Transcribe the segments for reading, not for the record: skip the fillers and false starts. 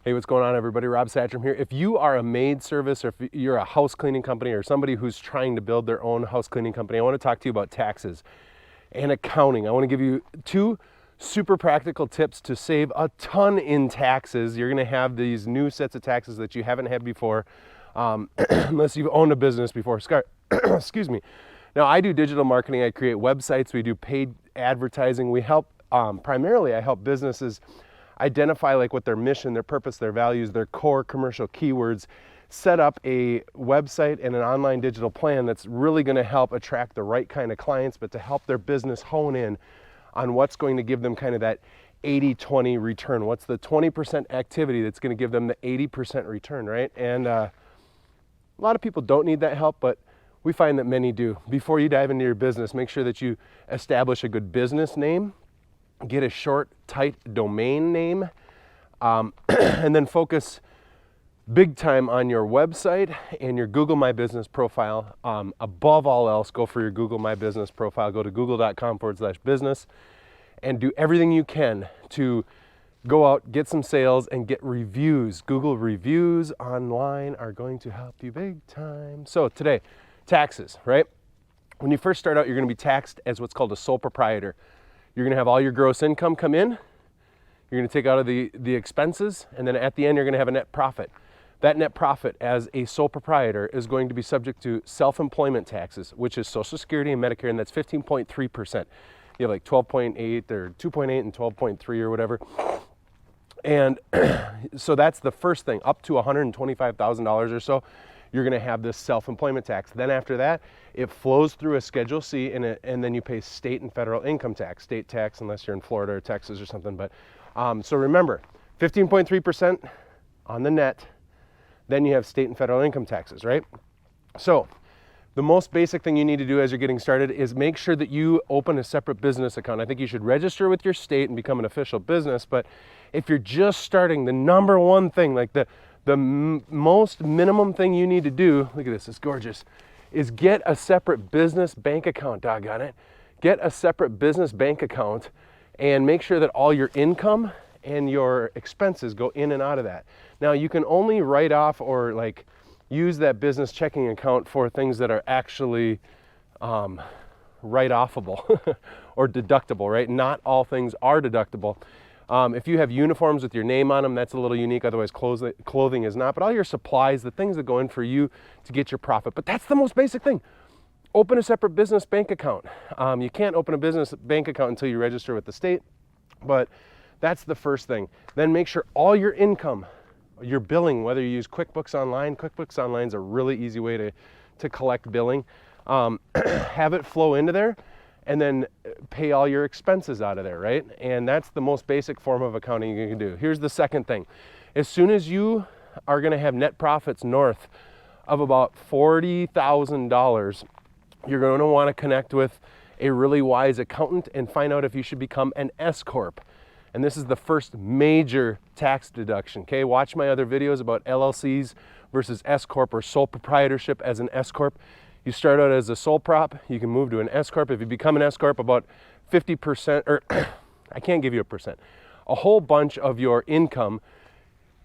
Hey, what's going on, everybody? Rob Satcham here. If you are a maid service, or if you're a house cleaning company, or somebody who's trying to build their own house cleaning company, I want to talk to you about taxes and accounting. I want to give you two super practical tips to save a ton in taxes. You're going to have these new sets of taxes that you haven't had before, unless you've owned a business before. Excuse me. Now, I do digital marketing. I create websites. We do paid advertising. We help, primarily, I help businesses identify like what their mission, their purpose, their values, their core commercial keywords, set up a website and an online digital plan that's really going to help attract the right kind of clients, but to help their business hone in on what's going to give them kind of that 80-20 return. What's the 20% activity that's going to give them the 80% return, right? And a lot of people don't need that help, but we find that many do. Before you dive into your business, make sure that you establish a good business name. Get a short, tight domain name, and then focus big time on your website and your Google My Business profile. Above all else, go for your Google My Business profile. Go to google.com/business and do everything you can to go out, get some sales, and get reviews. Google reviews online are going to help you big time. So today, taxes, right? When you first start out, you're going to be taxed as what's called a sole proprietor. You're going to have all your gross income come in. You're going to take out of the expenses, and then at the end, you're going to have a net profit. That net profit as a sole proprietor is going to be subject to self-employment taxes, which is Social Security and Medicare, and that's 15.3%. You have like 12.8 or 2.8 and 12.3 or whatever. And so that's the first thing. Up to $125,000 or so, you're going to have this self-employment tax. Then after that, it flows through a Schedule C, and then you pay state and federal income tax. State tax, unless you're in Florida or Texas or something. But so remember, 15.3% on the net. Then you have state and federal income taxes, right? So the most basic thing you need to do as you're getting started is make sure that you open a separate business account. I think you should register with your state and become an official business. But if you're just starting, the number one thing, like the most minimum thing you need to do, look at this, it's gorgeous, is get a separate business bank account, doggone it. Get a separate business bank account and make sure that all your income and your expenses go in and out of that. Now, you can only write off or like use that business checking account for things that are actually write-offable or deductible, right? Not all things are deductible. If you have uniforms with your name on them, that's a little unique. Otherwise, clothing is not. But all your supplies, the things that go in for you to get your profit. But that's the most basic thing. Open a separate business bank account. You can't open a business bank account until you register with the state. But that's the first thing. Then make sure all your income, your billing, whether you use QuickBooks Online is a really easy way to collect billing. Have it flow into there, and then pay all your expenses out of there, right? And that's the most basic form of accounting you can do. Here's the second thing. As soon as you are gonna have net profits north of about $40,000, you're gonna wanna connect with a really wise accountant and find out if you should become an S Corp. And this is the first major tax deduction, okay? Watch my other videos about LLCs versus S Corp or sole proprietorship as an S Corp. You start out as a sole prop, you can move to an S Corp. If you become an S Corp, about 50%, or I can't give you a percent, a whole bunch of your income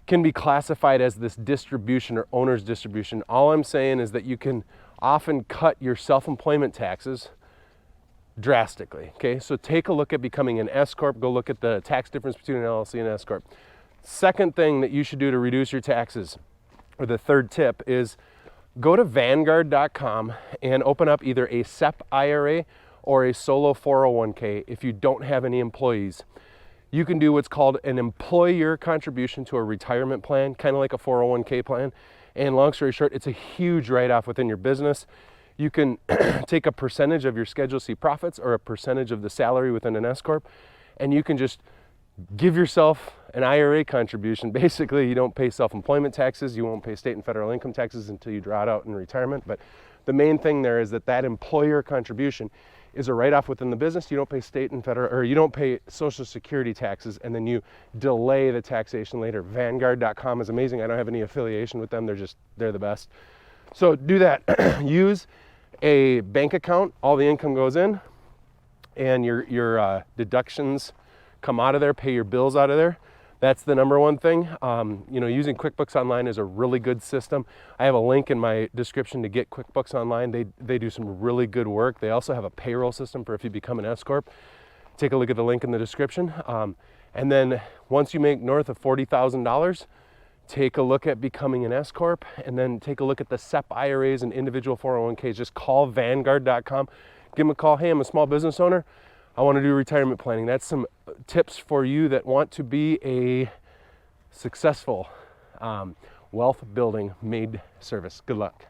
can be classified as this distribution or owner's distribution. All I'm saying is that you can often cut your self-employment taxes drastically, okay? So take a look at becoming an S Corp. Go look at the tax difference between an LLC and an S Corp. Second thing that you should do to reduce your taxes, or the third tip, is go to Vanguard.com and open up either a SEP IRA or a solo 401k if you don't have any employees. You can do what's called an employer contribution to a retirement plan, kind of like a 401k plan. And long story short, it's a huge write-off within your business. You can take a percentage of your Schedule C profits or a percentage of the salary within an S Corp, and you can just give yourself an IRA contribution. Basically, you don't pay self-employment taxes, you won't pay state and federal income taxes until you draw it out in retirement. But the main thing there is that employer contribution is a write-off within the business. You don't pay state and federal, or you don't pay Social Security taxes, and then you delay the taxation later. Vanguard.com is amazing. I don't have any affiliation with them. They're the best. So do that. Use a bank account. All the income goes in, and your deductions come out of there. Pay your bills out of there. That's the number one thing. You know, using QuickBooks Online is a really good system. I have a link in my description to get QuickBooks Online. They do some really good work. They also have a payroll system for if you become an S Corp. Take a look at the link in the description. And then once you make north of $40,000, take a look at becoming an S Corp, and then take a look at the SEP IRAs and individual 401ks. Just call Vanguard.com. Give them a call. Hey, I'm a small business owner. I want to do retirement planning. That's some tips for you that want to be a successful wealth building maid service. Good luck.